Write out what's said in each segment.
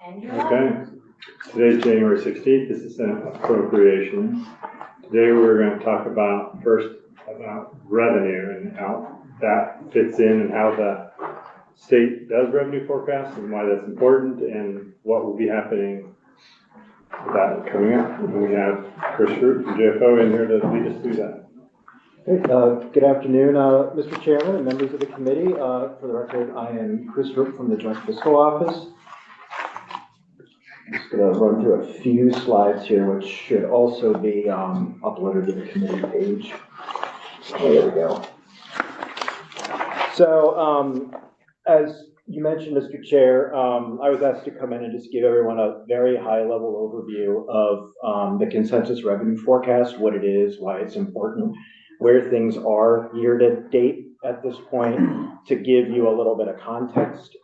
Okay. Today's January 16th. This is Senate Appropriations. Today we're going to talk about revenue and how that fits in and how the state does revenue forecasts and why that's important and what will be happening with that coming up. And we have Chris Root from JFO in here to lead us through that. Good afternoon, Mr. Chairman and members of the committee. For the record, I am Chris Root from the Joint Fiscal Office. I'm just going to run through a few slides here, which should also be uploaded to the committee page. There we go. So, as you mentioned, Mr. Chair, I was asked to come in and just give everyone a very high-level overview of the consensus revenue forecast, what it is, why it's important, where things are year to date at this point, to give you a little bit of context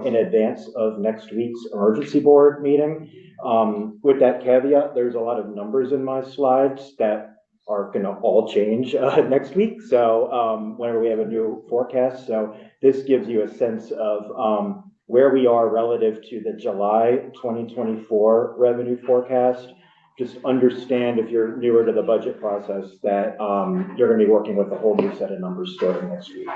in advance of next week's emergency board meeting. With that caveat, there's a lot of numbers in my slides that are going to all change next week. So whenever we have a new forecast, so this gives you a sense of where we are relative to the July 2024 revenue forecast. Just understand, if you're newer to the budget process, that you're going to be working with a whole new set of numbers starting next week.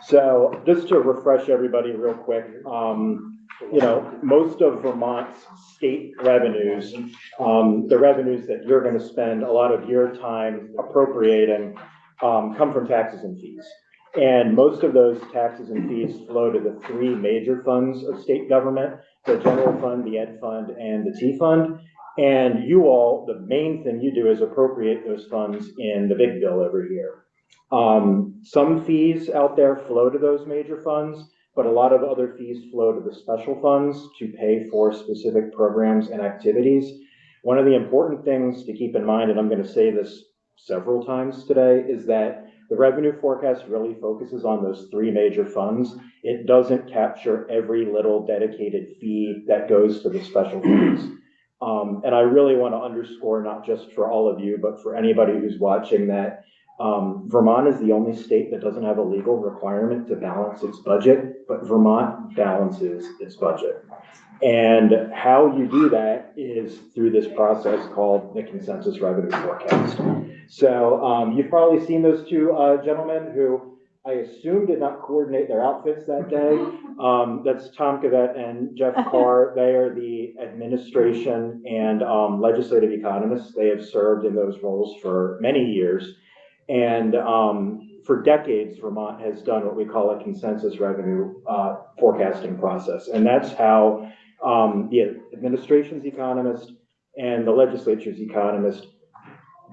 So just to refresh everybody real quick, you know, most of Vermont's state revenues, the revenues that you're going to spend a lot of your time appropriating, come from taxes and fees. And most of those taxes and fees flow to the three major funds of state government: the general fund, the ed fund, and the T fund. And you all, the main thing you do is appropriate those funds in the big bill every year. Some fees out there flow to those major funds, but a lot of other fees flow to the special funds to pay for specific programs and activities. One of the important things to keep in mind, and I'm going to say this several times today, is that the revenue forecast really focuses on those three major funds. It doesn't capture every little dedicated fee that goes to the special funds. And I really want to underscore, not just for all of you, but for anybody who's watching, that Vermont is the only state that doesn't have a legal requirement to balance its budget, but Vermont balances its budget. And how you do that is through this process called the consensus revenue forecast. So you've probably seen those two gentlemen who I assume did not coordinate their outfits that day. That's Tom Cavett and Jeff Carr. They are the administration and legislative economists. They have served in those roles for many years. And for decades, Vermont has done what we call a consensus revenue forecasting process. And that's how the administration's economist and the legislature's economist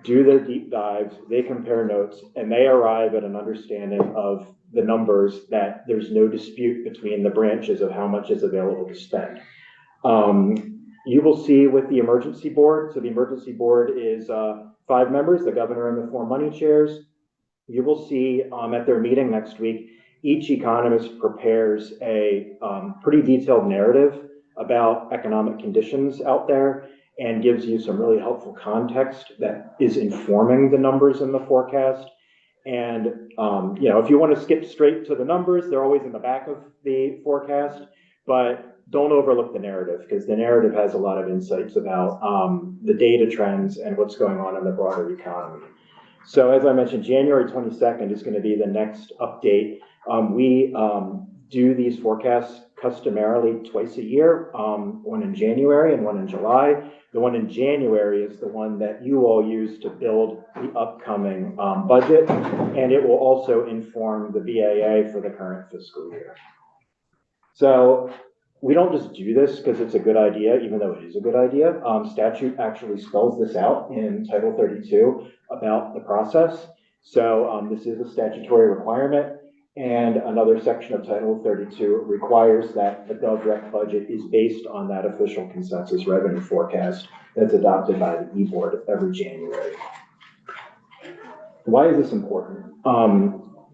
do their deep dives, they compare notes, and they arrive at an understanding of the numbers that there's no dispute between the branches of how much is available to spend. You will see with the emergency board, so the emergency board is 5 members, the governor and the 4 money chairs. You will see at their meeting next week, each economist prepares a pretty detailed narrative about economic conditions out there and gives you some really helpful context that is informing the numbers in the forecast. And you know, if you want to skip straight to the numbers, they're always in the back of the forecast, but don't overlook the narrative, because the narrative has a lot of insights about the data trends and what's going on in the broader economy. So as I mentioned, January 22nd is going to be the next update. We do these forecasts customarily twice a year, one in January and one in July. The one in January is the one that you all use to build the upcoming budget, and it will also inform the BAA for the current fiscal year. So we don't just do this because it's a good idea, even though it is a good idea. Statute actually spells this out in Title 32 about the process. So this is a statutory requirement. And another section of Title 32 requires that the GovRec budget is based on that official consensus revenue forecast that's adopted by the E-Board every January. Why is this important?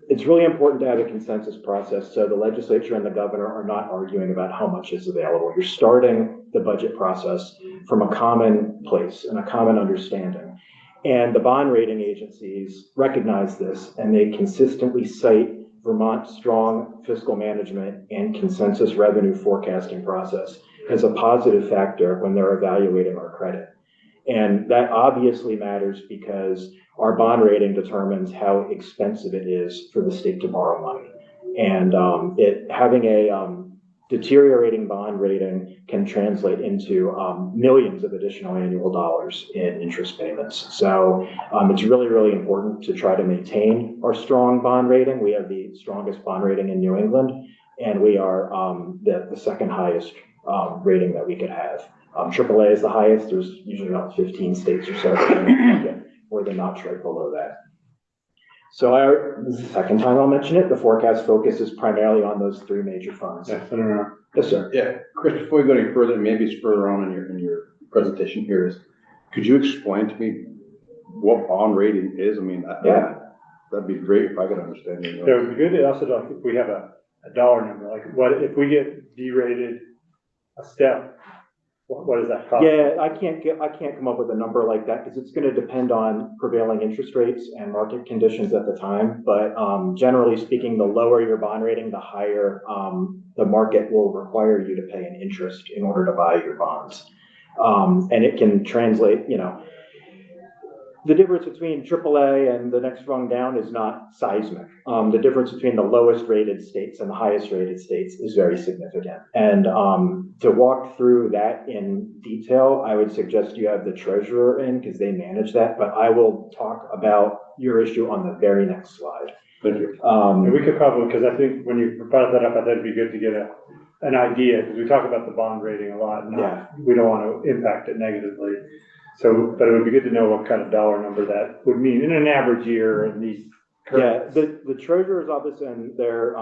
It's really important to have a consensus process so the legislature and the governor are not arguing about how much is available. You're starting the budget process from a common place and a common understanding. And the bond rating agencies recognize this, and they consistently cite Vermont's strong fiscal management and consensus revenue forecasting process as a positive factor when they're evaluating our credit. And that obviously matters because our bond rating determines how expensive it is for the state to borrow money. And having a deteriorating bond rating can translate into millions of additional annual dollars in interest payments. So it's really, really important to try to maintain our strong bond rating. We have the strongest bond rating in New England, and we are the second highest rating that we could have. AAA is the highest. There's usually about 15 states or so or the notch right below that. So this is the second time I'll mention it. The forecast focuses primarily on those three major funds. Yes, I don't know. Yes, sir. Yeah, Chris, before we go any further, maybe it's further on in your presentation here, could you explain to me what bond rating is? I mean, that'd be great if I could understand it. It would be good also like if we have a dollar number, like what if we get derated a step, what does that cost? Yeah, I can't come up with a number like that because it's going to depend on prevailing interest rates and market conditions at the time. But generally speaking, the lower your bond rating, the higher the market will require you to pay an interest in order to buy your bonds. And it can translate, the difference between AAA and the next rung down is not seismic. The difference between the lowest rated states and the highest rated states is very significant. And to walk through that in detail, I would suggest you have the treasurer in because they manage that, but I will talk about your issue on the very next slide. Thank you. And we could probably, because I think when you brought that up, I thought it'd be good to get an idea, because we talk about the bond rating a lot, and we don't want to impact it negatively. So, but it would be good to know what kind of dollar number that would mean in an average year in these. Yeah, the treasurer's office and their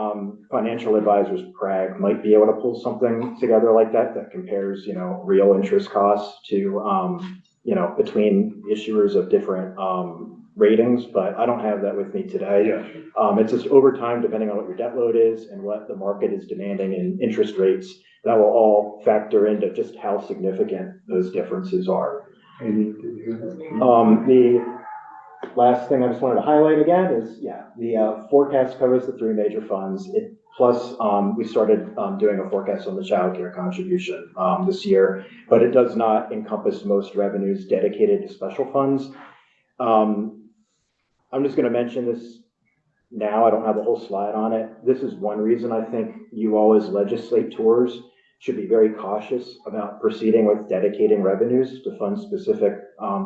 financial advisors, Prague, might be able to pull something together like that compares, real interest costs to, between issuers of different ratings, but I don't have that with me today. Yeah. It's just over time, depending on what your debt load is and what the market is demanding in interest rates, that will all factor into just how significant those differences are. The last thing I just wanted to highlight again is, the forecast covers the three major funds. Plus, we started doing a forecast on the child care contribution this year, but it does not encompass most revenues dedicated to special funds. I'm just going to mention this now. I don't have a whole slide on it. This is one reason I think you all as legislators should be very cautious about proceeding with dedicating revenues to fund specific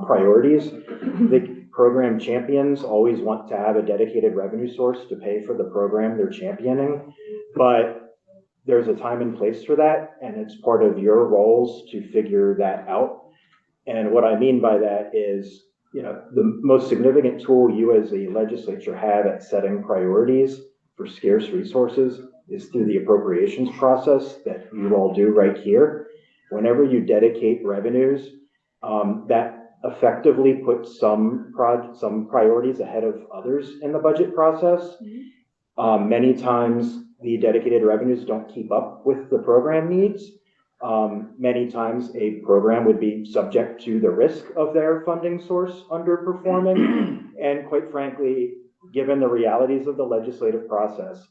priorities. The program champions always want to have a dedicated revenue source to pay for the program they're championing, but there's a time and place for that, and it's part of your roles to figure that out. And what I mean by that is, the most significant tool you as a legislature have at setting priorities for scarce resources is through the appropriations process that you all do right here. Whenever you dedicate revenues, that effectively puts some priorities ahead of others in the budget process. Many times the dedicated revenues don't keep up with the program needs. Many times a program would be subject to the risk of their funding source underperforming. And quite frankly, given the realities of the legislative process,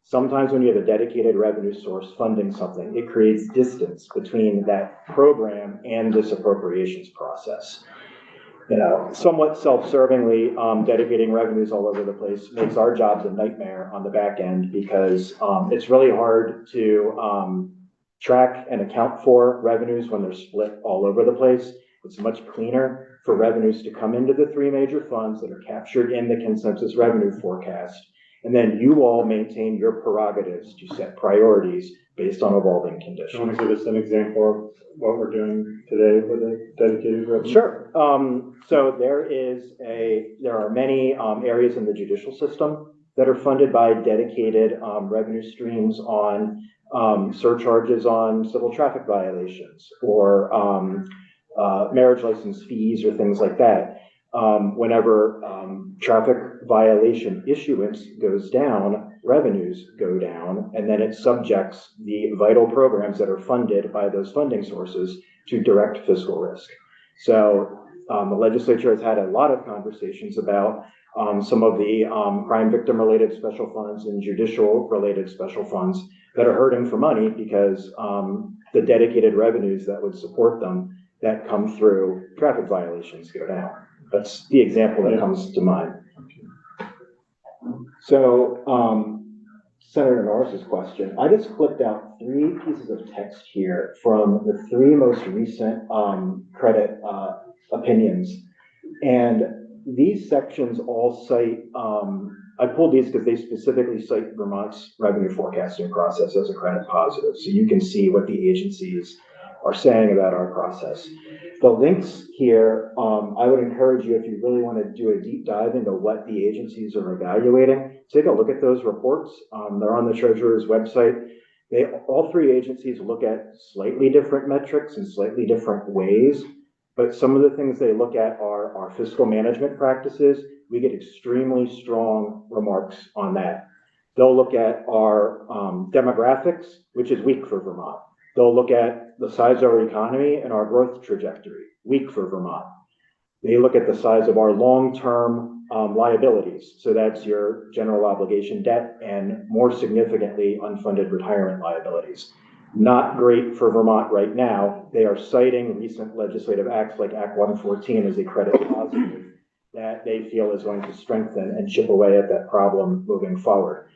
sometimes when you have a dedicated revenue source funding something, it creates distance between that program and this appropriations process. Somewhat self-servingly, dedicating revenues all over the place makes our jobs a nightmare on the back end because it's really hard to track and account for revenues when they're split all over the place. It's much cleaner for revenues to come into the three major funds that are captured in the consensus revenue forecast. And then you all maintain your prerogatives to set priorities based on evolving conditions. You want to give us an example of what we're doing today with the dedicated revenue? Sure. So there are many areas in the judicial system that are funded by dedicated revenue streams on surcharges on civil traffic violations or marriage license fees or things like that. Whenever traffic violation issuance goes down, revenues go down, and then it subjects the vital programs that are funded by those funding sources to direct fiscal risk. So the legislature has had a lot of conversations about some of the crime victim related special funds and judicial related special funds that are hurting for money because the dedicated revenues that would support them that come through traffic violations go down. That's the example that comes to mind. So, Senator Norris's question, I just clipped out 3 pieces of text here from the 3 most recent credit opinions. And these sections all cite, I pulled these because they specifically cite Vermont's revenue forecasting process as a credit positive. So you can see what the agencies are saying about our process. The links here, I would encourage you, if you really want to do a deep dive into what the agencies are evaluating, take a look at those reports. They're on the Treasurer's website. All 3 agencies look at slightly different metrics in slightly different ways, but some of the things they look at are our fiscal management practices. We get extremely strong remarks on that. They'll look at our demographics, which is weak for Vermont. They'll look at the size of our economy and our growth trajectory, weak for Vermont. They look at the size of our long-term liabilities. So that's your general obligation debt and, more significantly, unfunded retirement liabilities. Not great for Vermont right now. They are citing recent legislative acts like Act 114 as a credit positive that they feel is going to strengthen and chip away at that problem moving forward.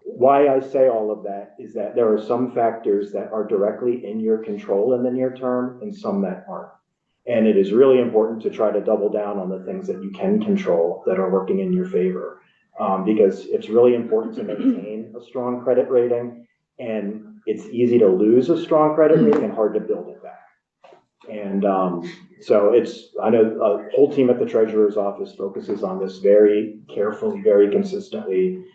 Why I say all of that is that there are some factors that are directly in your control in the near term and some that aren't. And it is really important to try to double down on the things that you can control that are working in your favor, because it's really important to maintain a strong credit rating, and it's easy to lose a strong credit rating and hard to build it back. And so I know a whole team at the Treasurer's office focuses on this very carefully, very consistently.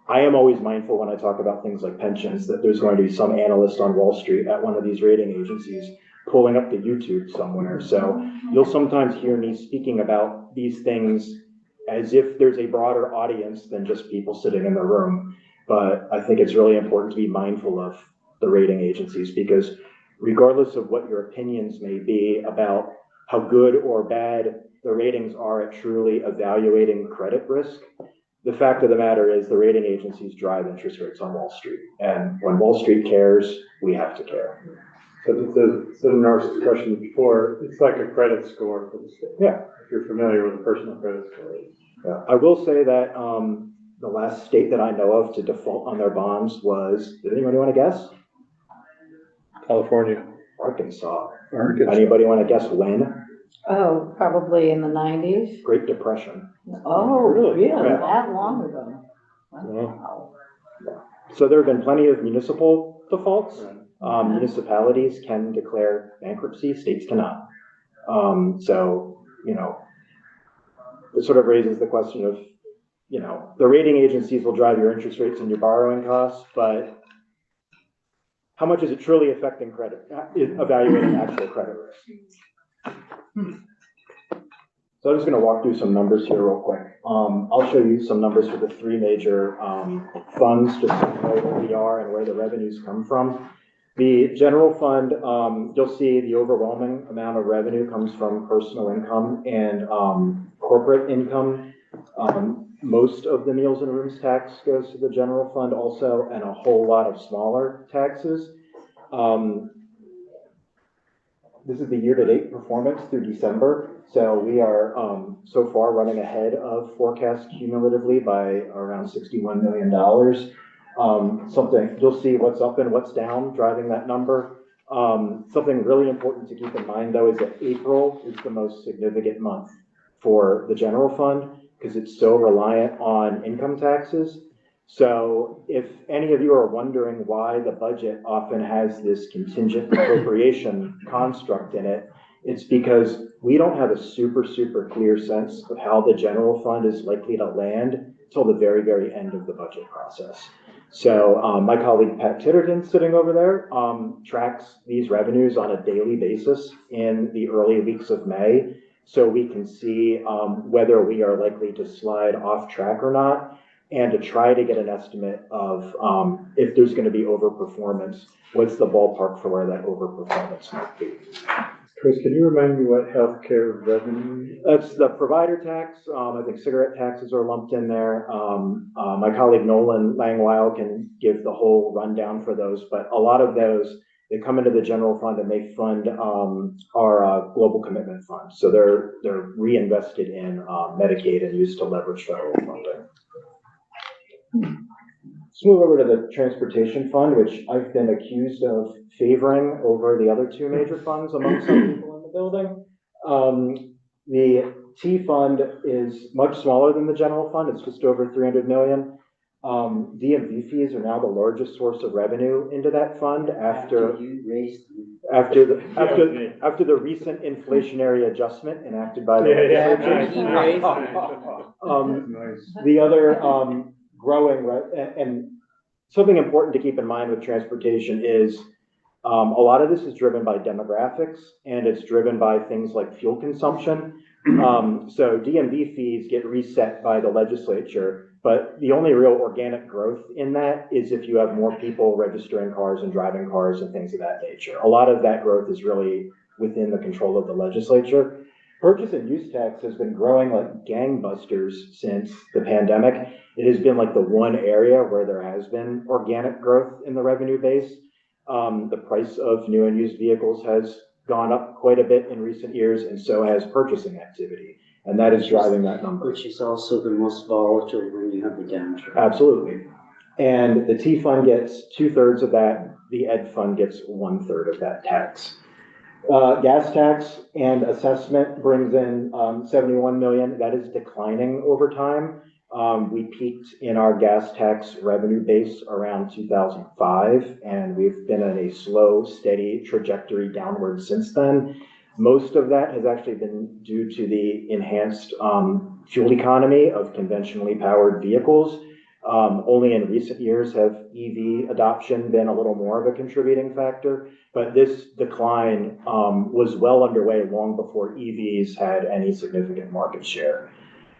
I am always mindful when I talk about things like pensions that there's going to be some analyst on Wall Street at one of these rating agencies pulling up the YouTube somewhere. So you'll sometimes hear me speaking about these things as if there's a broader audience than just people sitting in the room. But I think it's really important to be mindful of the rating agencies, because regardless of what your opinions may be about how good or bad the ratings are at truly evaluating credit risk, the fact of the matter is the rating agencies drive interest rates on Wall Street. And when Wall Street cares, we have to care. So the Senator's question before, it's like a credit score for the state. Yeah. If you're familiar with a personal credit score. Yeah. I will say that the last state that I know of to default on their bonds was, did anybody want to guess? California. Arkansas. Anybody want to guess when? Oh, probably in the 90s. Great Depression. Oh, really? Yeah. That long ago? Wow. So there have been plenty of municipal defaults. Municipalities can declare bankruptcy, states cannot. So, it sort of raises the question of, the rating agencies will drive your interest rates and your borrowing costs, but how much is it truly affecting credit, evaluating actual credit risk? So I'm just going to walk through some numbers here real quick. I'll show you some numbers for the 3 major funds, just so you know where we are and where the revenues come from. The general fund, you'll see the overwhelming amount of revenue comes from personal income and corporate income. Most of the meals and rooms tax goes to the general fund also, and a whole lot of smaller taxes. This is the year-to-date performance through December. So we are so far running ahead of forecast cumulatively by around $61 million. Something you'll see what's up and what's down driving that number. Something really important to keep in mind, though, is that April is the most significant month for the general fund because it's so reliant on income taxes. So if any of you are wondering why the budget often has this contingent appropriation construct in it, it's because we don't have a super clear sense of how the general fund is likely to land till the very, very end of the budget process. So my colleague Pat Titterton, sitting over there, tracks these revenues on a daily basis in the early weeks of May, so we can see whether we are likely to slide off track or not, and to try to get an estimate of if there's going to be overperformance, what's the ballpark for where that overperformance might be. Chris, can you remind me what healthcare revenue? That's the provider tax. I think cigarette taxes are lumped in there. My colleague Nolan Langweil can give the whole rundown for those, but a lot of those, they come into the general fund and they fund our global commitment fund. So they're reinvested in Medicaid and used to leverage federal funding. Let's move over to the transportation fund, which I've been accused of favoring over the other two major funds among some people in the building. The T fund is much smaller than the general fund. It's just over 300 million. DMV fees are now the largest source of revenue into that fund after the recent inflationary adjustment enacted by the legislature. The other growing, and something important to keep in mind with transportation is a lot of this is driven by demographics and it's driven by things like fuel consumption. So DMV fees get reset by the legislature, but the only real organic growth in that is if you have more people registering cars and driving cars and things of that nature. A lot of that growth is really within the control of the legislature. Purchase and use tax has been growing like gangbusters since the pandemic. It has been like the one area where there has been organic growth in the revenue base. The price of new and used vehicles has gone up quite a bit in recent years, and so has purchasing activity. And that is driving that number. Which is also the most volatile when you have the downturn. Absolutely. And the T fund gets 2/3 of that. The Ed fund gets 1/3 of that tax. Gas tax and assessment brings in 71 million. That is declining over time. We peaked in our gas tax revenue base around 2005, and we've been on a slow, steady trajectory downward since then. Most of that has actually been due to the enhanced fuel economy of conventionally powered vehicles. Only in recent years have EV adoption been a little more of a contributing factor, but this decline was well underway long before EVs had any significant market share.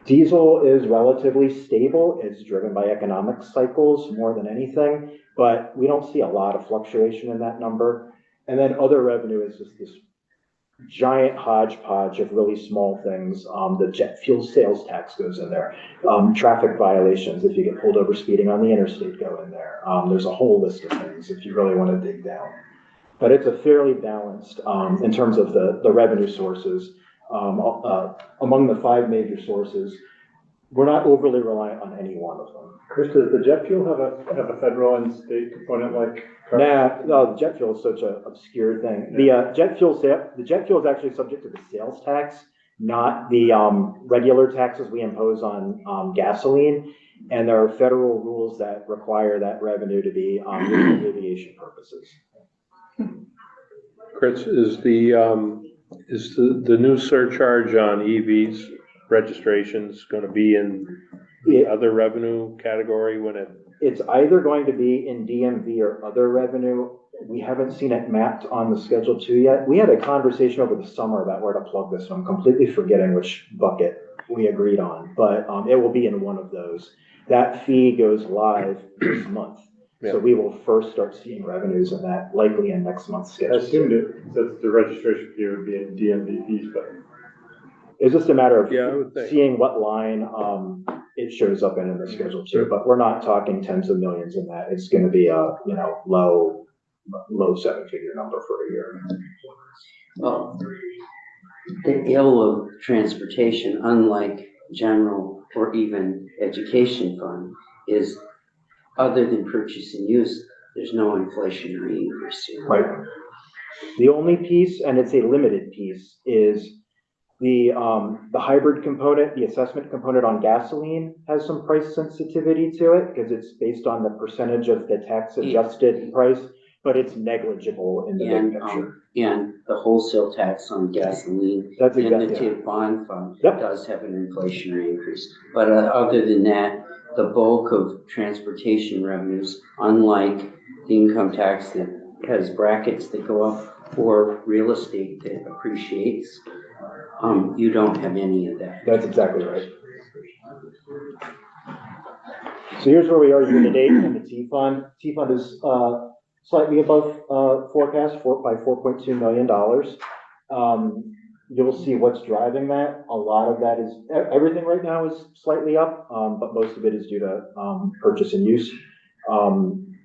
Diesel is relatively stable. It's driven by economic cycles more than anything, but we don't see a lot of fluctuation in that number. And then other revenue is just this giant hodgepodge of really small things. The jet fuel sales tax goes in there. Traffic violations, if you get pulled over speeding on the interstate, go in there. There's a whole list of things if you really want to dig down. But it's a fairly balanced in terms of the revenue sources. Among the 5 major sources, we're not overly reliant on any one of them. Chris, does the jet fuel have a federal and state component like? Nah, no, the jet fuel is such an obscure thing. Yeah. The jet fuel is actually subject to the sales tax, not the regular taxes we impose on gasoline. And there are federal rules that require that revenue to be used for aviation purposes. Chris, is the new surcharge on EVs registrations going to be in the other revenue category when it's either going to be in DMV or other revenue. We haven't seen it mapped on the Schedule 2 yet. We had a conversation over the summer about where to plug this, and I'm completely forgetting which bucket we agreed on, but it will be in one of those. That fee goes live this month. Yeah. So we will first start seeing revenues in that likely in next month's I Schedule 2. assumed that the registration fee would be in DMV fees, but. It's just a matter of I would think. seeing what line it shows up in the Schedule 2, but we're not talking tens of millions in that. It's going to be a low 7-figure number for a year. Well, the ill of transportation, unlike general or even education fund, is other than purchase and use, there's no inflationary increase here. Right. The only piece, and it's a limited piece, is the hybrid component, the assessment component on gasoline has some price sensitivity to it because it's based on the percentage of the tax adjusted price, but it's negligible in the big picture. And the wholesale tax on gasoline That's in exactly the TIP bond fund Yep. does have an inflationary increase. But other than that, the bulk of transportation revenues, unlike the income tax that has brackets that go up or real estate that appreciates, you don't have any of that. That's exactly right. So here's where we are year to date in the T fund. T fund is slightly above forecast by $4.2 million. You'll see what's driving that. A lot of that is, everything right now is slightly up, but most of it is due to, purchase and use.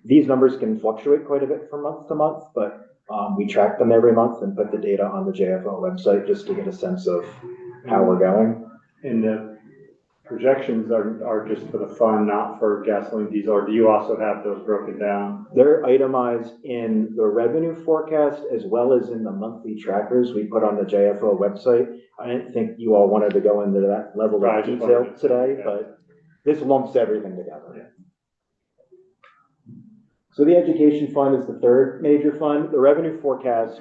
These numbers can fluctuate quite a bit from month to month, but, we track them every month and put the data on the JFO website just to get a sense of how we're going. And the projections are just for the fund, not for gasoline, diesel, or do you also have those broken down? They're itemized in the revenue forecast as well as in the monthly trackers we put on the JFO website. I didn't think you all wanted to go into that level Right, of just detail wanted to- today, yeah. but this lumps everything together. So the education fund is the third major fund. The revenue forecast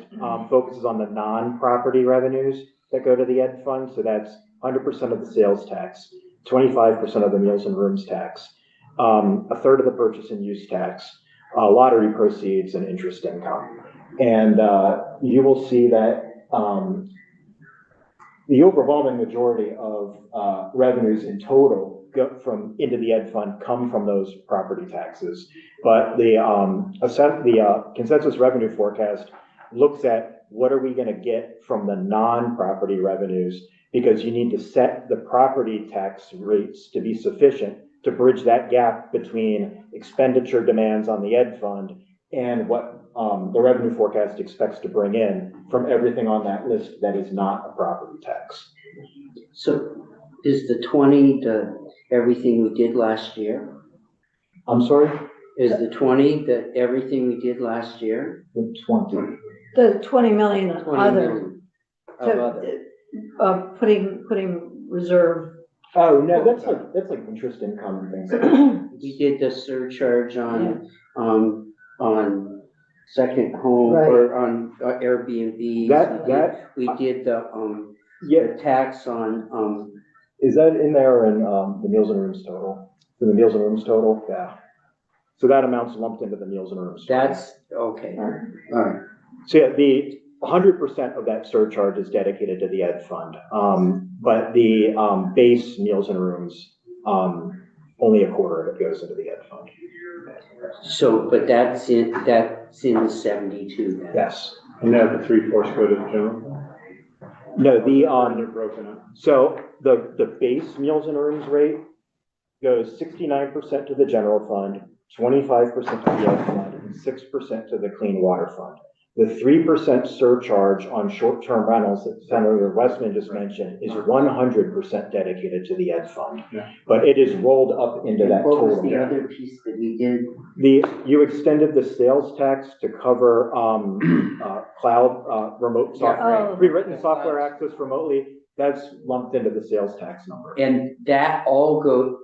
focuses on the non-property revenues that go to the ed fund. So that's 100% of the sales tax, 25% of the meals and rooms tax, a third of the purchase and use tax, lottery proceeds, and interest income. And you will see that the overwhelming majority of revenues in total go from into the ed fund come from those property taxes. But the consensus revenue forecast looks at what are we going to get from the non-property revenues, because you need to set the property tax rates to be sufficient to bridge that gap between expenditure demands on the ed fund and what the revenue forecast expects to bring in from everything on that list that is not a property tax. So is the 20 the everything we did last year? I'm sorry? Is the 20 the everything we did last year? The 20. The 20 million 20 other, million of other. putting reserve. Oh, no, that's like interest income and things. We did the surcharge on second home Right. or on Airbnb. We did the Yeah, tax on, is that in there in the meals and rooms total? For the meals and rooms total? Yeah. So that amount's lumped into the meals and rooms. that's, okay, all right. So yeah, the 100% of that surcharge is dedicated to the ed fund. But the base meals and rooms, only a quarter of it goes into the ed fund. So, but that's in the 72 then? Yes. And now the 3/4 go to the general? No, They're broken up. so the base meals and rooms rate goes 69% to the general fund, 25% to the ed fund, and 6% to the clean water fund. The 3% surcharge on short-term rentals that Senator Westman just mentioned is 100% dedicated to the ed fund. Yeah. But it is rolled up into that What was total. the other piece that we did? You extended the sales tax to cover cloud remote software, Oh. pre-written software access remotely. That's lumped into the sales tax number. And that all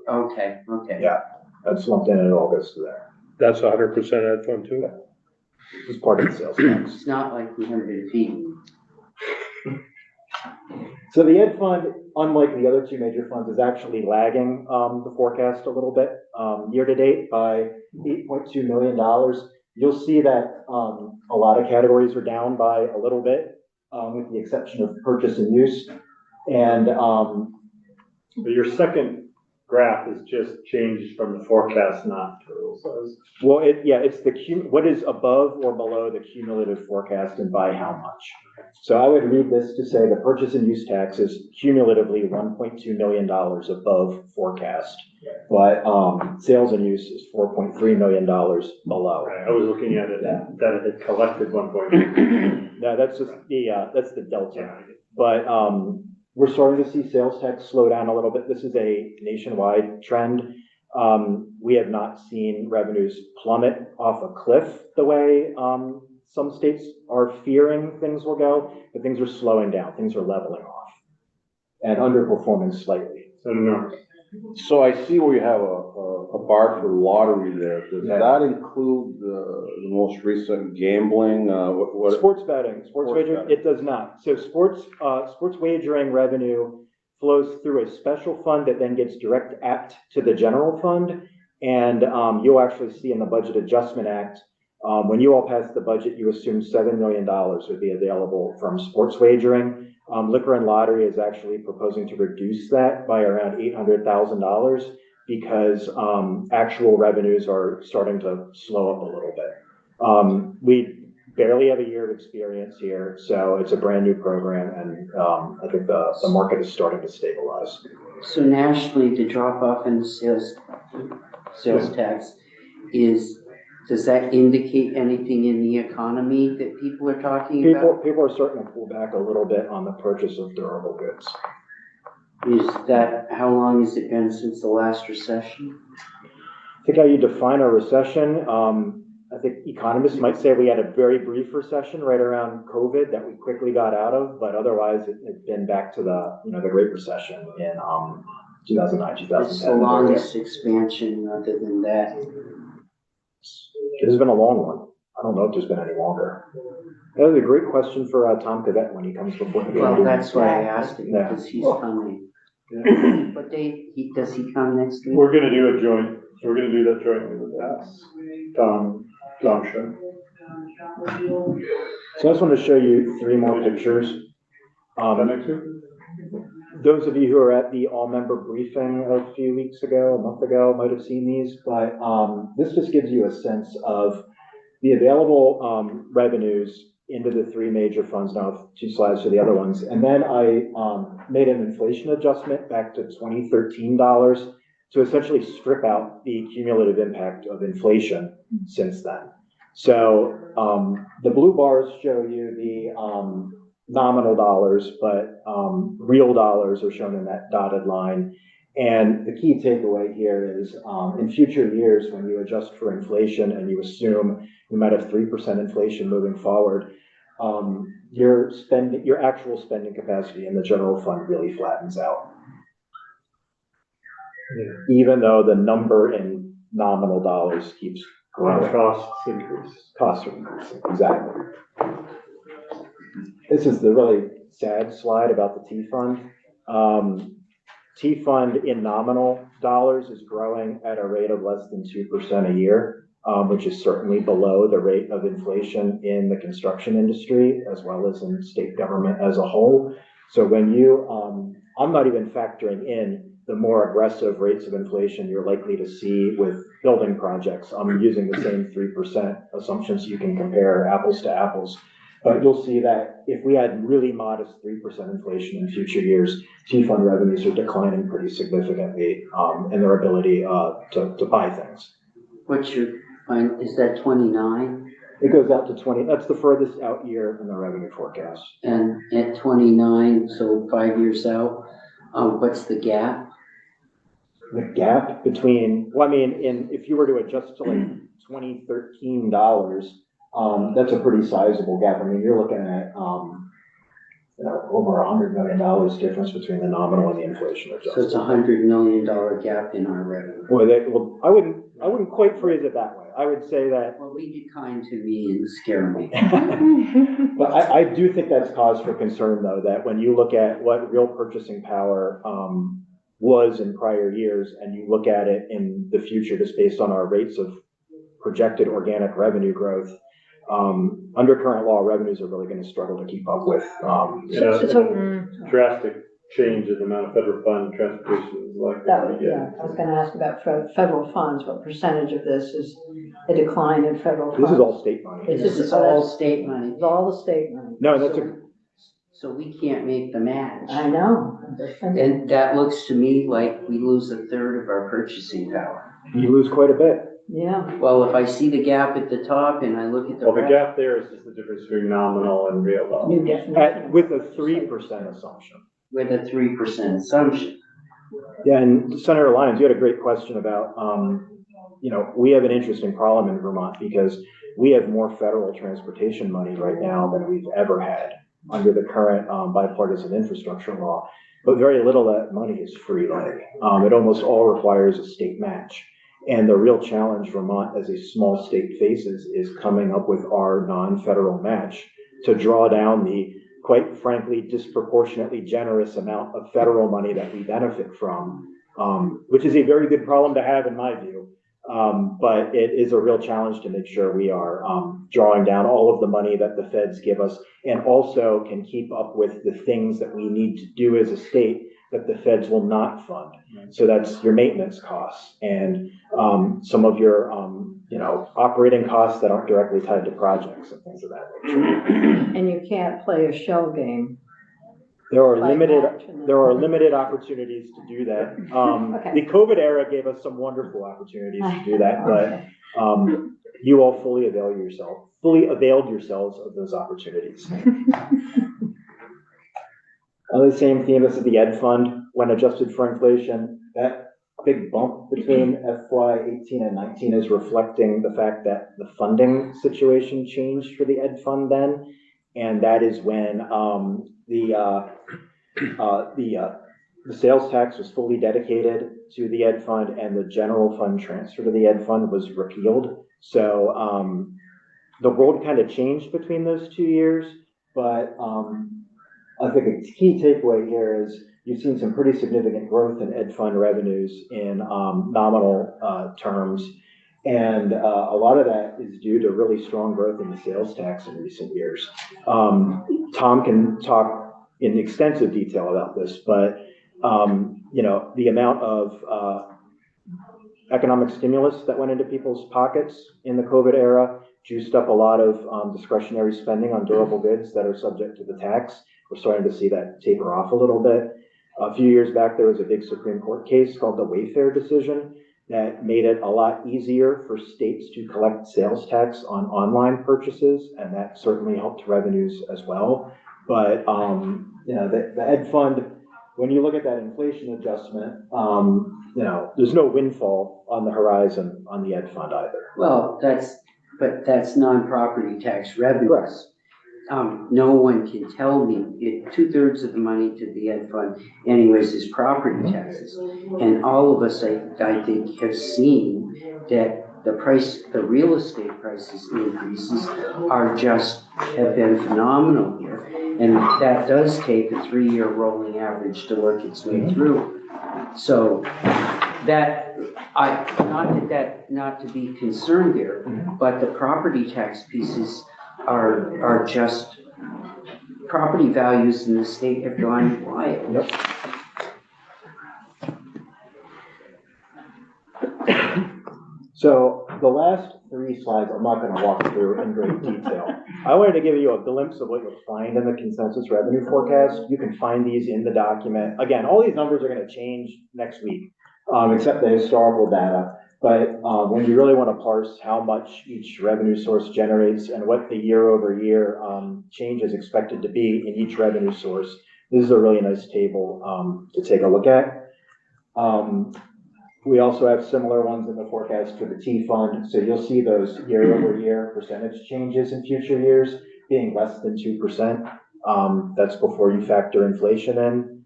okay. Yeah. That's lumped in and it all goes to there. That's 100% ed fund too? It's part of the sales tax. It's not like we haven't been feeding. So the ed fund, unlike the other two major funds, is actually lagging the forecast a little bit year to date by $8.2 million. You'll see that a lot of categories are down by a little bit, with the exception of purchase and use. And But your second graph is just changed from the forecast, not total size. well, it's what is above or below the cumulative forecast and by how much. So I would read this to say the purchase and use tax is cumulatively $1.2 million above forecast, but sales and use is $4.3 million below. Right, I was looking at it, that it had collected 1.2. Now that's just that's the delta, but we're starting to see sales tax slow down a little bit. This is a nationwide trend. We have not seen revenues plummet off a cliff the way some states are fearing things will go, but things are slowing down. Things are leveling off and underperforming slightly. So no, So I see where you have a bar for lottery there. Does Yeah. that include the most recent gambling? What? Sports betting, sports wagering, betting. it does not. So sports wagering revenue flows through a special fund that then gets direct to the general fund. And you'll actually see in the Budget Adjustment Act, when you all passed the budget, you assumed $7 million would be available from sports wagering. Liquor and lottery is actually proposing to reduce that by around $800,000 because actual revenues are starting to slow up a little bit. barely have a year of experience here, so it's a brand new program, and I think the market is starting to stabilize. So nationally, the drop off in the sales tax does that indicate anything in the economy that people are talking about? People are starting to pull back a little bit on the purchase of durable goods. How long has it been since the last recession? I think how you define a recession, I think economists might say we had a very brief recession right around COVID that we quickly got out of, but otherwise it's been back to the Great Recession in 2009, 2010. It's the longest expansion other than that. It has been a long one. I don't know if there's been any longer. That was a great question for Tom Cadet when he comes before the Well, committee. that's why I asked him, Yeah. because he's coming. What day, does he come next week? We're gonna do that jointly with Tom show. So I just want to show you three more pictures. Next week? Those of you who are at the all-member briefing a few weeks ago, a month ago, might have seen these, but this just gives you a sense of the available revenues into the three major funds. Now, 2 slides for the other ones. And then I made an inflation adjustment back to 2013 dollars to essentially strip out the cumulative impact of inflation since then. So the blue bars show you the nominal dollars, but real dollars are shown in that dotted line. And the key takeaway here is in future years, when you adjust for inflation and you assume we might have 3% inflation moving forward, your actual spending capacity in the general fund really flattens out. Yeah. Even though the number in nominal dollars keeps growing. Costs increase. Costs are increasing, exactly. This is the really sad slide about the T fund. T fund in nominal dollars is growing at a rate of less than 2% a year, which is certainly below the rate of inflation in the construction industry, as well as in state government as a whole. So when you, I'm not even factoring in the more aggressive rates of inflation you're likely to see with building projects. I'm using the same 3% assumptions, you can compare apples to apples. But you'll see that if we had really modest 3% inflation in future years, T-fund revenues are declining pretty significantly in their ability to buy things. What's your, is that 29? It goes out to 20, that's the furthest out year in the revenue forecast. And at 29, so 5 years out, what's the gap? The gap between, well, I mean, if you were to adjust to like 2013 dollars, that's a pretty sizable gap. I mean, you're looking at, over $100 million difference between the nominal and the inflation adjustment. So it's $100 million gap in our revenue. Well, I wouldn't quite phrase it that way. I would say that. Well, be kind to me and scare me. But I do think that's cause for concern, though, that when you look at what real purchasing power was in prior years, and you look at it in the future, just based on our rates of projected organic revenue growth, under current law, revenues are really going to struggle to keep up with. Drastic change in the amount of federal fund transportation is likely to be Yeah, I was gonna ask about federal funds. What percentage of this is a decline in federal funds? This is all state money. This is all state money. It's all the state money. No, that's So we can't make the match. I know. And that looks to me like we lose a third of our purchasing power. you lose quite a bit. Yeah. Well, if I see the gap at the top and I look at the. Well, the gap there is just the difference between nominal and real dollars. New definition. With a 3% assumption. With a 3% assumption. Yeah, and Senator Lyons, you had a great question about, we have an interesting problem in Vermont because we have more federal transportation money right now than we've ever had under the current bipartisan infrastructure law. But very little of that money is free money. It almost all requires a state match. And the real challenge Vermont as a small state faces is coming up with our non-federal match to draw down the, quite frankly, disproportionately generous amount of federal money that we benefit from, which is a very good problem to have in my view. But it is a real challenge to make sure we are drawing down all of the money that the feds give us and also can keep up with the things that we need to do as a state that the feds will not fund. So that's your maintenance costs and some of your operating costs that aren't directly tied to projects and things of that nature. And you can't play a shell game. There are Like limited opportunities to do that. Okay. The COVID era gave us some wonderful opportunities to do that, but you all fully availed yourselves of those opportunities. On the same theme, this is the Ed Fund. When adjusted for inflation, that big bump between FY 18 and 19 is reflecting the fact that the funding situation changed for the Ed Fund then. And that is when the sales tax was fully dedicated to the Ed Fund and the general fund transfer to the Ed Fund was repealed. So the world kind of changed between those 2 years, but I think a key takeaway here is you've seen some pretty significant growth in Ed Fund revenues in nominal terms. And a lot of that is due to really strong growth in the sales tax in recent years. Tom can talk in extensive detail about this, but the amount of economic stimulus that went into people's pockets in the COVID era juiced up a lot of discretionary spending on durable goods that are subject to the tax. We're starting to see that taper off a little bit. A few years back, there was a big Supreme Court case called the Wayfair decision that made it a lot easier for states to collect sales tax on online purchases, and that certainly helped revenues as well. But the Ed Fund, when you look at that inflation adjustment, there's no windfall on the horizon on the Ed Fund either. Well, that's non-property tax revenues. Correct. No one can tell me, 2/3 of the money to the Ed Fund anyways is property taxes. And all of us, I think, have seen that the real estate prices increases have been phenomenal here. And that does take a 3-year rolling average to work its way through. So not to be concerned there, but the property tax pieces are just, property values in the state have gone wild. Yep. So the last 3 slides, I'm not going to walk through in great detail. I wanted to give you a glimpse of what you'll find in the consensus revenue forecast. You can find these in the document. Again, all these numbers are going to change next week, except the historical data. But when you really want to parse how much each revenue source generates and what the year-over-year change is expected to be in each revenue source, this is a really nice table to take a look at. We also have similar ones in the forecast for the T Fund. So you'll see those year-over-year percentage changes in future years being less than 2%. That's before you factor inflation in.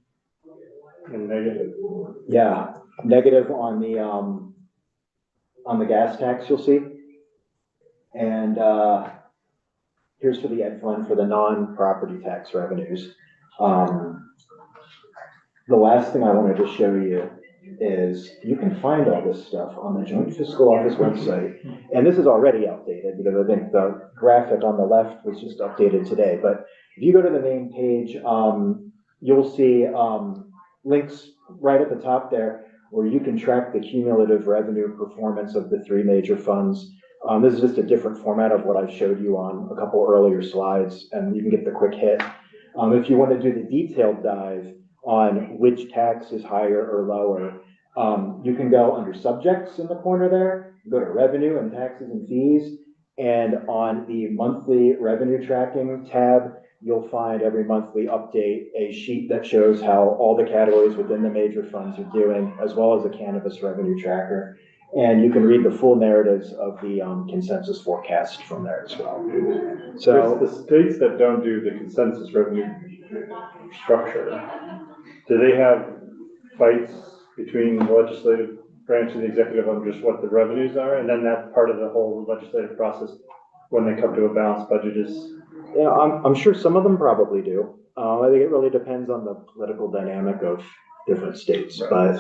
And negative. Yeah, negative on the gas tax, you'll see. And here's for the Ed Fund for the non-property tax revenues. The last thing I wanted to show you is you can find all this stuff on the Joint Fiscal Office website. And this is already outdated because I think the graphic on the left was just updated today. But if you go to the main page, you'll see links right at the top there where you can track the cumulative revenue performance of the 3 major funds. This is just a different format of what I showed you on a couple earlier slides, and you can get the quick hit. If you want to do the detailed dive on which tax is higher or lower, you can go under subjects in the corner there, go to revenue and taxes and fees, and on the monthly revenue tracking tab, you'll find every monthly update a sheet that shows how all the categories within the major funds are doing, as well as a cannabis revenue tracker. And you can read the full narratives of the consensus forecast from there as well. So the states that don't do the consensus revenue structure, do they have fights between the legislative branch and the executive on just what the revenues are? And then that part of the whole legislative process, when they come to a balanced budget, is... Yeah, I'm sure some of them probably do. I think it really depends on the political dynamic of different states, but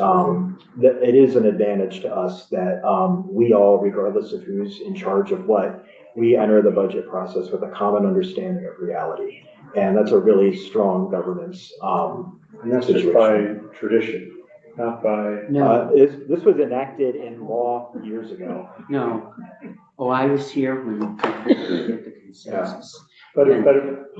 it is an advantage to us that we all, regardless of who's in charge of what, we enter the budget process with a common understanding of reality, and that's a really strong governance and that's just by tradition. Not by, No, this was enacted in law years ago. no. Oh, I was here when we did the consensus. but,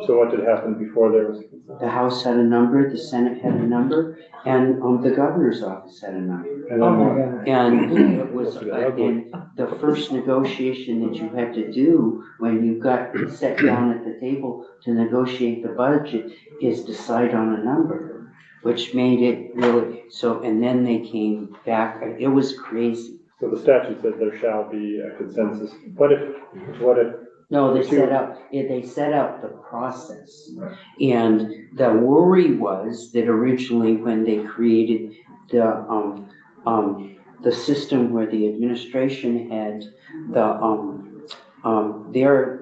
so what did happen before there was? The House had a number, the Senate had a number, and the governor's office had a number. And then what? And it was, and the first negotiation that you had to do when you got sat down at the table to negotiate the budget is decide on a number, which made it really, so, and then they came back, it was crazy. So the statute said there shall be a consensus. What if? No, they set out the process. And the worry was that originally when they created the system where the administration had their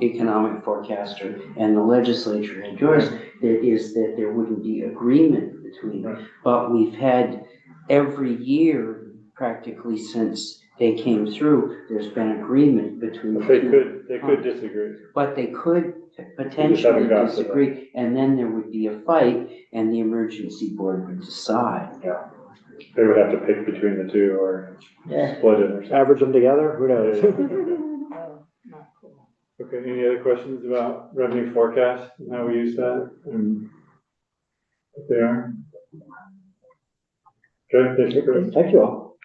economic forecaster and the legislature had yours, that there wouldn't be agreement between them. But we've had every year practically since they came through, there's been agreement between the two. They could disagree. But they could potentially disagree, and then there would be a fight, and the emergency board would decide. They would have to pick between the two or split it or something. Average them together, who knows? Oh, not cool. Okay, any other questions about revenue forecast and how we use that? And what they are? Good, thank you, Chris. Thank you all.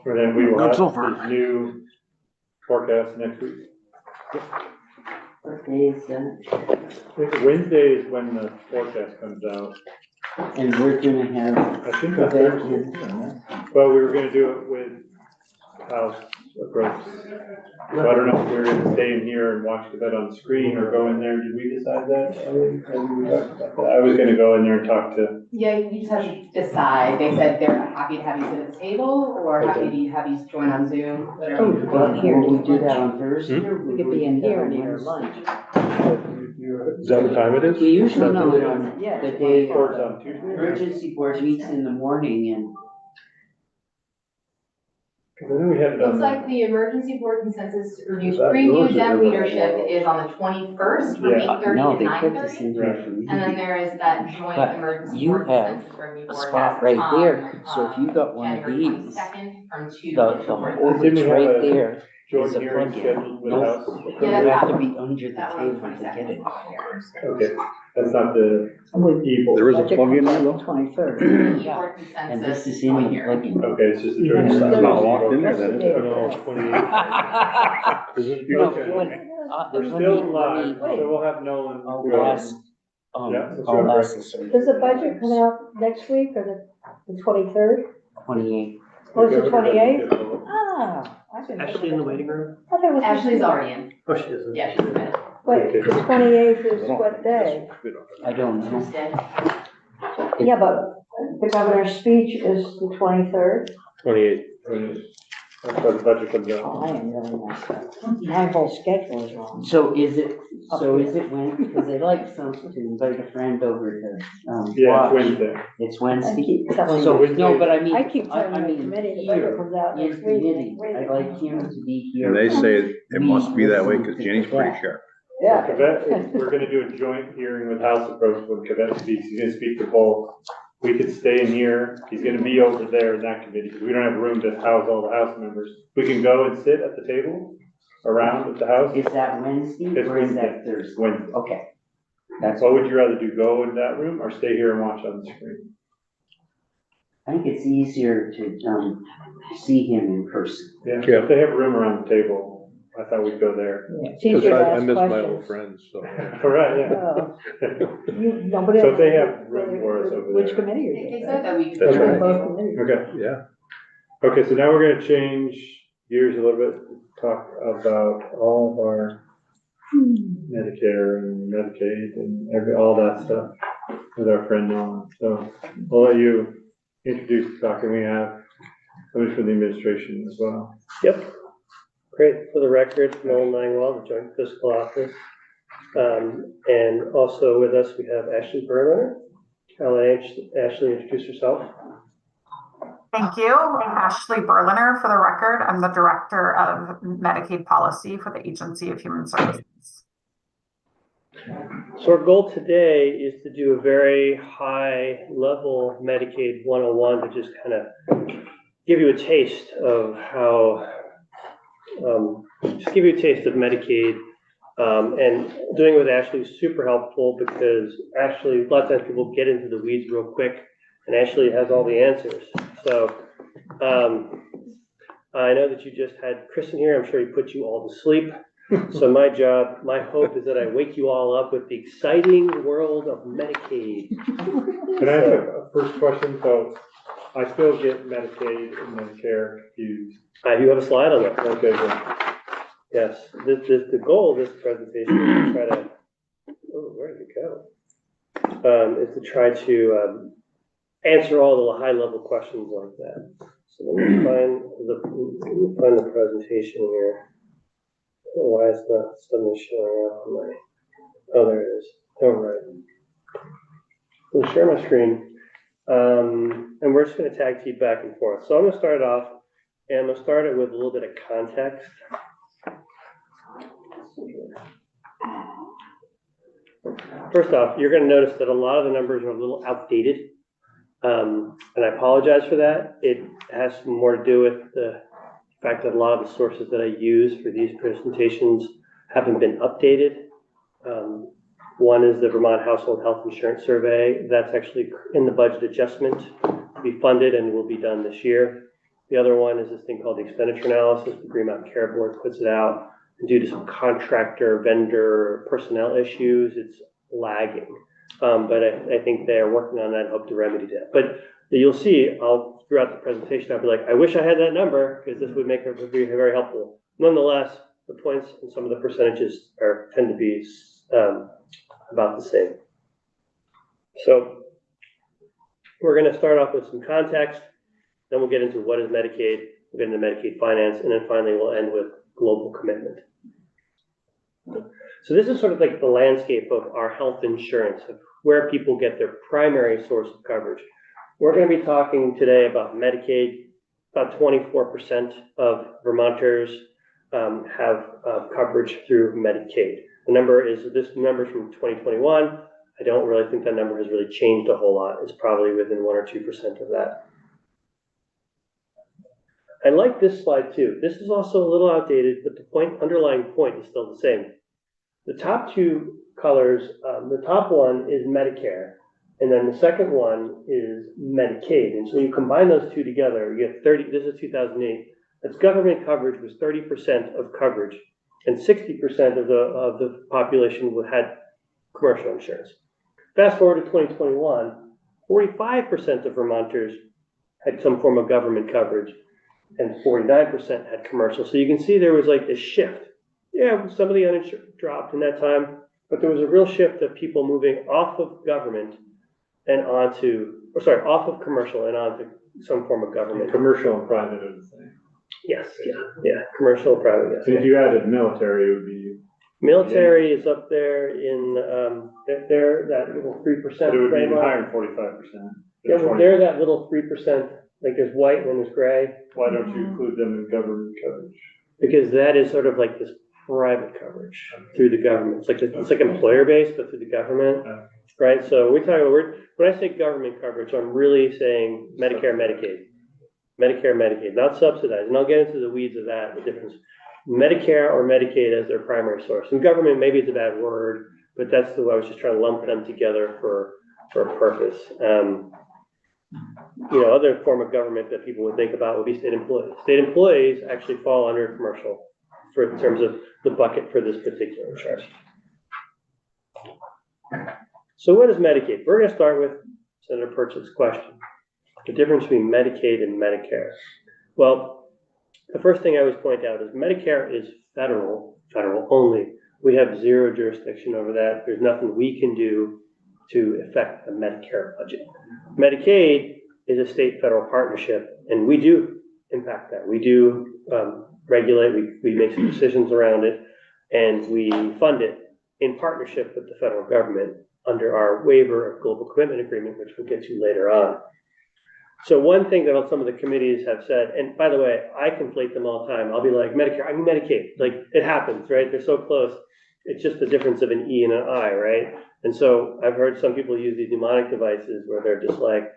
And then we will have this new forecast next week. What day is that? I think Wednesday is when the forecast comes out. And we're gonna have I think that's Thursday. Well, we were gonna do it with House approach. So I don't know if we're gonna stay in here and watch the vet on the screen or go in there. Did we decide that? I was gonna go in there and talk to. Yeah, you just have to decide. They said they're happy to have you sit at the table or happy to have you join on Zoom. Whatever you want. Will we do that on Thursday? Hmm? Or We could be in here and eat our lunch. Is that what time it is? We usually do it on Yeah. the day, Board's on Tuesday. emergency board meets in the morning and. Cause I know we had it on. Looks like the emergency board consensus review Is that preview yours or debt yours? leadership is on the 21st from Yeah. 8:30 No, to they put this 9:30. in here for me. And then there is that joint But emergency you board have consensus review a board. spot that's right on, there, so if you got one of January these, 22nd from 2 The to 4:30. overage Didn't we have right a there Joint is a hearing plug-in. scheduled with No, House. you Yeah, have to be under the That one table on to the get it. 22nd. Okay, that's not the We- evil. There is a budget plug-in comes there, out though? 23rd. Board And this consensus is in joint the hearing. plug-in. Okay, it's just a joint. It's not locked in there, What's the then, is date it? of No, that? 28. Is it? No, Okay. when We're still we- live, when we- so we'll have Nolan. I'll go. ask, Yeah, let's I'll go ask for the surgeon. Does the budget come out next week or the 23rd? 28. Oh, it's the Okay, 28th? okay. Ah, I didn't. Ashley in the waiting room? I thought it was. Ashley's already in. Oh, she isn't. Yeah, she's in. Wait, the 28th is what day? I don't know. Tuesday. Yeah, but the governor's speech is the 23rd. 28. That's why the budget comes Oh, out. I am really messed up. My whole schedule is wrong. So is it when, because I'd like to invite a friend over to, Yeah, it's watch. Wednesday. It's I Wednesday. keep telling So, you, no, but I mean, I keep telling I the mean, committee the budget here, comes out in next week. committee, Wait a I'd like minute. him to be here. And they say it must be that way because Jenny's pretty sharp. Yeah. Quebec, we're gonna do a joint hearing with House approach when Quebec speaks, he's gonna speak to both. We could stay in here, he's gonna be over there in that committee, because we don't have room to house all the House members. We can go and sit at the table around at the House. Is that Wednesday It's or is Wednesday. that Thursday? Wednesday. Okay. That's, What would you rather do, go in that room or stay here and watch on the screen? I think it's easier to, see him in person. Yeah, Yeah. if they have room around the table, I thought we'd go there. It's Because easier to I ask miss my questions. old friends, so. All right, yeah. Oh, Nobody. So if they have room for us over Which there. committee I are think you they said that we could. That's in? right. Both committees. Okay, Yeah. okay, so now we're gonna change gears a little bit, talk about all of our Medicare and Medicaid and all that stuff with our friend Nolan. So we'll let you introduce the doc, and we have somebody from the administration as well. Yep. Great. For the record, Noel Langwell, the Joint Fiscal Office. And also with us, we have Ashley Berliner. I'll let Ashley introduce herself. Thank you. Ashley Berliner, for the record. I'm the Director of Medicaid Policy for the Agency of Human Services. So our goal today is to do a very high level Medicaid 101 to just kind of give you a taste of how, just give you a taste of Medicaid. And doing it with Ashley is super helpful because Ashley, a lot of times people get into the weeds real quick and Ashley has all the answers. So I know that you just had Chris in here. I'm sure he put you all to sleep. So my hope is that I wake you all up with the exciting world of Medicaid. Can I ask a first question? So I still get Medicaid and Medicare confused. I do have a slide on that. Okay, good. Yes, the goal of this presentation is to try to, oh, where did it go? Is to try to answer all the high level questions like that. So let me find the presentation here. Why is not suddenly showing up on my, oh, there it is. All right. I'll share my screen. And we're just going to tag team back and forth. So I'm going to start it off, and I'm going to start it with a little bit of context. First off, you're going to notice that a lot of the numbers are a little outdated. And I apologize for that. It has more to do with the fact that a lot of the sources that I use for these presentations haven't been updated. One is the Vermont Household Health Insurance Survey. That's actually in the budget adjustment to be funded and will be done this year. The other one is this thing called the expenditure analysis. The Green Mountain Care Board puts it out. And due to some contractor, vendor, personnel issues, it's lagging. But I think they're working on that and hope to remedy that. But you'll see, throughout the presentation, I'll be like, I wish I had that number because this would be very helpful. Nonetheless, the points and some of the percentages tend to be about the same. So we're going to start off with some context, then we'll get into what is Medicaid, we'll get into Medicaid finance, and then finally we'll end with global commitment. So this is sort of like the landscape of our health insurance, of where people get their primary source of coverage. We're going to be talking today about Medicaid. About 24% of Vermonters have coverage through Medicaid. This number is from 2021. I don't really think that number has really changed a whole lot. It's probably within 1 or 2% of that. I like this slide too. This is also a little outdated, but the underlying point is still the same. The top two colors, the top one is Medicare, and then the second one is Medicaid. And so when you combine those two together, you get 30, this is 2008, that's government coverage was 30% of coverage, and 60% of the population had commercial insurance. Fast forward to 2021, 45% of Vermonters had some form of government coverage, and 49% had commercial. So you can see there was like this shift. Yeah, some of the uninsured dropped in that time, but there was a real shift of people moving off of government and off of commercial and onto some form of government. Commercial and private are the same. Yes, yeah, commercial and private, yes. So if you added military, it would be. Military is up there in, they're that little 3%. But it would be even higher than 45%. Yeah, well, they're that little 3%, like there's white and then there's gray. Why don't you include them in government coverage? Because that is sort of like this private coverage through the government. It's like employer-based, but through the government, right? So when I say government coverage, I'm really saying Medicare, Medicaid, not subsidized. And I'll get into the weeds of that, the difference. Medicare or Medicaid as their primary source. And government, maybe it's a bad word, but that's the way I was just trying to lump them together for a purpose. Other form of government that people would think about would be state employees. State employees actually fall under commercial in terms of the bucket for this particular insurance. So what is Medicaid? We're going to start with Senator Purchett's question, the difference between Medicaid and Medicare. Well, the first thing I always point out is Medicare is federal only. We have zero jurisdiction over that. There's nothing we can do to affect the Medicare budget. Medicaid is a state-federal partnership, and we do impact that. We do regulate, we make some decisions around it, and we fund it in partnership with the federal government under our waiver of global commitment agreement, which we'll get to later on. So one thing that some of the committees have said, and by the way, I conflate them all the time. I'll be like, Medicare, I mean Medicaid. Like, it happens, right? They're so close. it's just the difference of an E and an I, right? And so I've heard some people use these mnemonic devices where they're just like,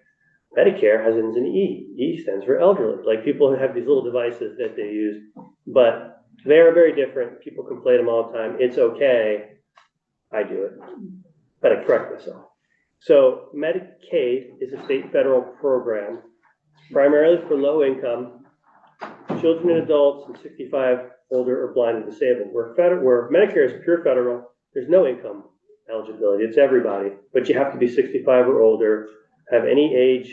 Medicare has an E. E stands for elderly. Like people have these little devices that they use, but they are very different. People conflate them all the time. It's okay. I do it, but I correct myself. So Medicaid is a state federal program, primarily for low income, children and adults and 65 older or blind and disabled. Where Medicare is pure federal, there's no income eligibility. It's everybody, but you have to be 65 or older, have any age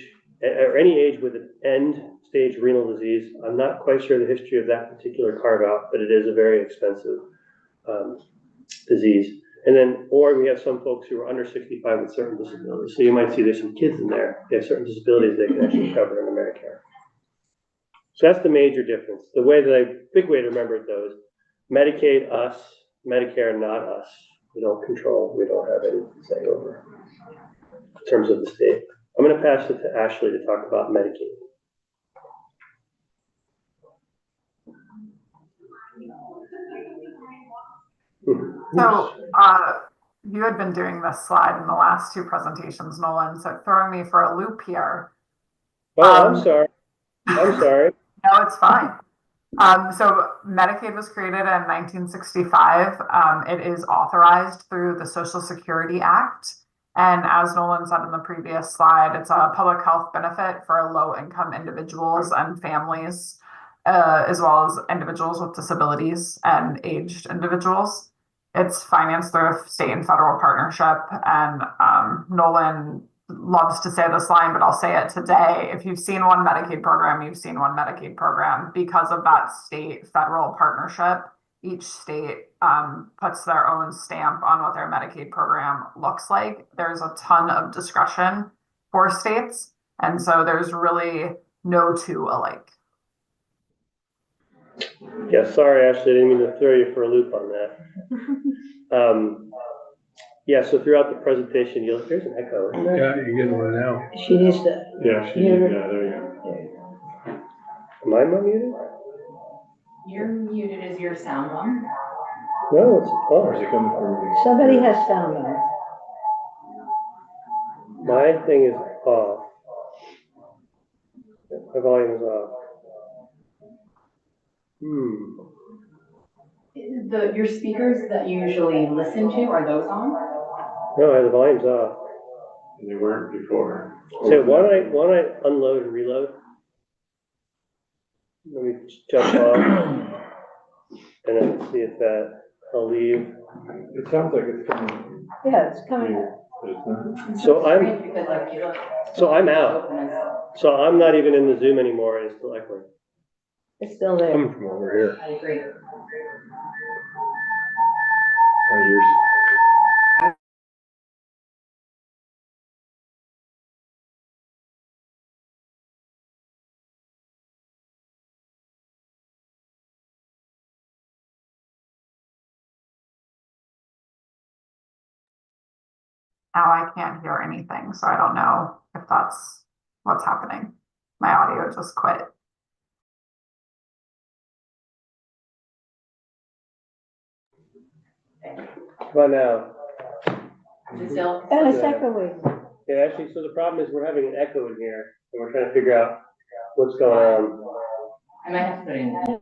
with an end stage renal disease. I'm not quite sure the history of that particular carve out, but it is a very expensive disease. And then, or we have some folks who are under 65 with certain disabilities. So you might see there's some kids in there. They have certain disabilities they can actually cover under Medicare. So that's the major difference. The big way to remember it though is Medicaid, us, Medicare, not us. We don't control, we don't have anything to say over in terms of the state. I'm going to pass it to Ashley to talk about Medicaid. So, you had been doing this slide in the last two presentations, Nolan, so throwing me for a loop here. Oh, I'm sorry. No, it's fine. So Medicaid was created in 1965. It is authorized through the Social Security Act. And as Nolan said in the previous slide, it's a public health benefit for low-income individuals and families, as well as individuals with disabilities and aged individuals. It's financed through a state and federal partnership. And Nolan loves to say this line, but I'll say it today. If you've seen one Medicaid program, you've seen one Medicaid program. Because of that state-federal partnership, each state puts their own stamp on what their Medicaid program looks like. There's a ton of discretion for states, and so there's really no two alike. Yeah, sorry, Ashley, I didn't mean to throw you for a loop on that. Yeah, so throughout the presentation, there's an echo. Isn't there? Yeah, you're getting one now. She needs to. Yeah, there you go. Am I muted? You're muted as your sound on. No, it's Or is on. it coming from? Somebody has sound on. My thing is off. My volume is off. Your speakers that you usually listen to, are those on? No, the volume's off. They weren't before. So why don't I unload and reload? Let me jump off and then see if I'll leave. It sounds like it's coming. Yeah, it's coming. Here, but it's not. So I'm out. So I'm not even in the Zoom anymore. It's still echoing. It's still there. Coming from over here. I agree. Are yours? Now I can't hear anything, so I don't know if that's what's happening. My audio just quit. How about now? Is it still? And it's echoing. Yeah, actually, so the problem is we're having an echo in here and we're trying to figure out what's going on. I might have to put it in.